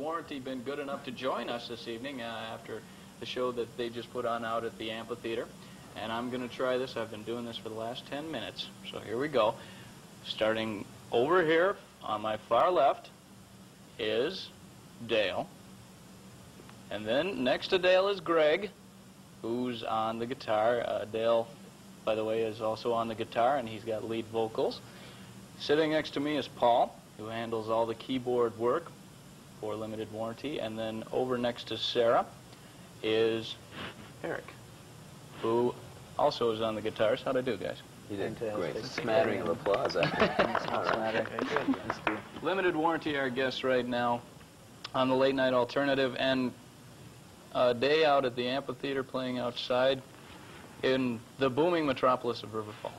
Warranty been good enough to join us this evening after the show that they just put on out at the amphitheater. And I'm going to try this. I've been doing this for the last 10 minutes. So here we go. Starting over here on my far left is Dale. And then next to Dale is Greg, who's on the guitar. Dale, by the way, is also on the guitar, and he's got lead vocals. Sitting next to me is Paul, who handles all the keyboard work for Limited Warranty. And then over next to Sarah is Eric, who also is on the guitars. How'd I do, guys? You did great. A smattering of applause, I think. Limited Warranty, our guests right now on the Late Night Alternative, and a day out at the amphitheater playing outside in the booming metropolis of River Falls.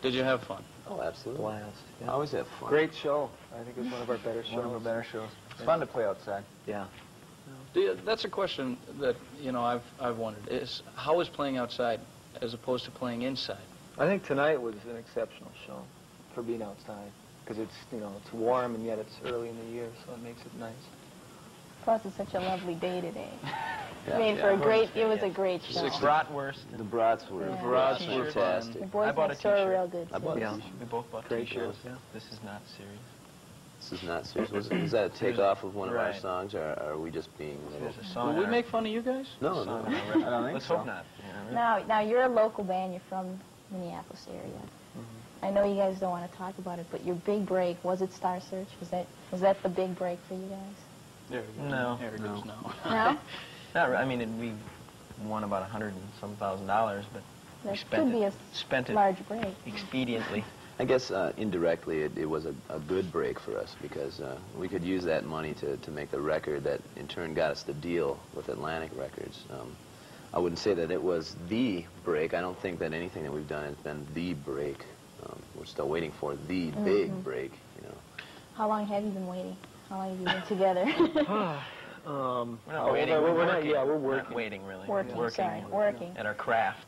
Did you have fun? Oh, absolutely. Blast. Yeah. Always have fun. Great show. I think it was one of our better shows. One of our better shows. It's fun to play outside. Yeah. That's a question that, you know, I've wondered, is how is playing outside as opposed to playing inside? I think tonight was an exceptional show for being outside, because it's, you know, it's warm and yet it's early in the year, so it makes it nice. Plus, it's such a lovely day today. Yeah, I mean, yeah. it was a great show. Bratwurst. The brats were Bratwurst. fantastic. The boys next door are real good, I too. bought Yeah. We both bought Great t-shirts. shows, yeah. This is not serious. This is not serious. Was that a takeoff of one of our Right. songs, or are we just being a little... There's a song Will in we our- make fun of you guys? No, song no. in our I record. don't think Let's so. hope not. Yeah, Now, you're a local band. You're from Minneapolis area. I know you guys don't want to talk about it, but your big break, was it Star Search? Was that the big break for you guys? There we go. No. There it goes now. No? Not really. I mean, we won about $100 and some thousand, but we That spent could be it, a spent it large break. expediently. I guess indirectly it was a good break for us, because we could use that money to make the record that in turn got us the deal with Atlantic Records. I wouldn't say that it was the break. I don't think that anything that we've done has been the break. We're still waiting for the big break, you know. How long have you been waiting? How long have you been together? We're not waiting. We're working. Yeah, we're working. Not waiting, really. Working, sorry, working. At our craft.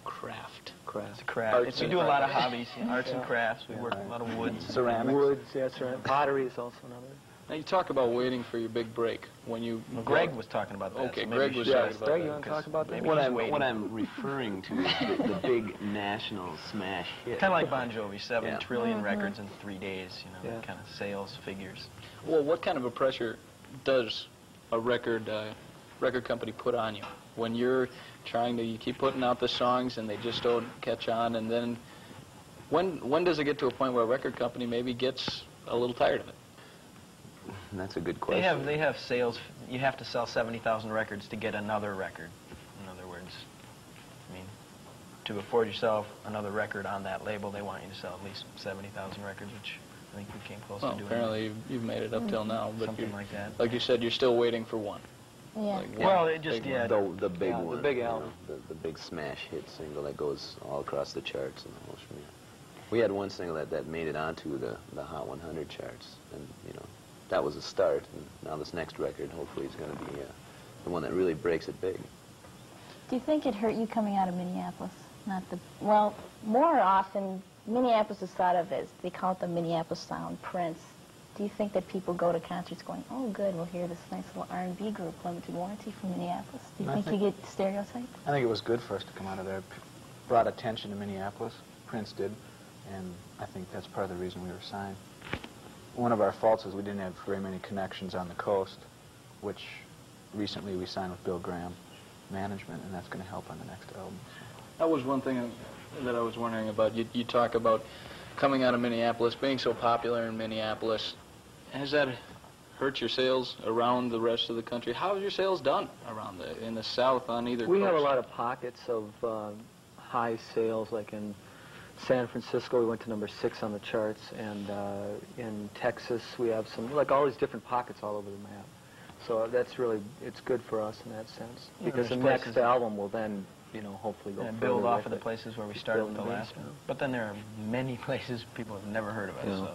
Craft. It's a craft. Arts We and do a lot of crafts. hobbies, arts and crafts. We work a lot of woods. Ceramics. Woods, that's right. Pottery is also another. Now, you talk about waiting for your big break. When you... Well, Greg was talking about that. Okay, so maybe Greg you was should- talking about Greg, that. you want to talk about that? Maybe What he's waiting. I'm referring to is the big national smash hit. Kind of like Bon Jovi, 7 Yeah. trillion records in 3 days, you know, Yeah. kind of sales figures. Well, what kind of a pressure does a record company put on you when you're trying to, you keep putting out the songs and they just don't catch on, and then when does it get to a point where a record company maybe gets a little tired of it? That's a good question. They have sales. You have to sell 70,000 records to get another record. In other words, I mean, to afford yourself another record on that label, they want you to sell at least 70,000 records, which I think we came close Well, to doing. apparently you've made it up till now, but Something you're- like that. like you said, you're still waiting for one. Yeah. Like one Well, it just, big yeah. one. The big Yeah, the one. big you know, album. the big smash hit single that goes all across the charts and almost from here. We had one single that made it onto the Hot 100 charts, and you know, that was a start. And now this next record, hopefully, is going to be the one that really breaks it big. Do you think it hurt you coming out of Minneapolis? Well, more often, Minneapolis is thought of as, they call it the Minneapolis sound, Prince. Do you think that people go to concerts going, oh, good, we'll hear this nice little R&B group, Limited Warranty from Minneapolis? Do you think you get stereotyped? I think it was good for us to come out of there. Brought attention to Minneapolis. Prince did, and I think that's part of the reason we were signed. One of our faults is we didn't have very many connections on the coast, which recently we signed with Bill Graham Management, and that's going to help on the next album. That was one thing that I was wondering about. You talk about coming out of Minneapolis, being so popular in Minneapolis. Has that hurt your sales around the rest of the country? How have your sales done around in the South on either coast? We have a lot of pockets of high sales, like in San Francisco, we went to #6 on the charts, and in Texas, we have some, like all these different pockets all over the map. So that's really, it's good for us in that sense, Yeah, because the there's next places- album will then, you know, hopefully go And further build off with of the it. places where we started with the Build last them, one. yeah. But then there are many places people have never heard of us, Yeah. so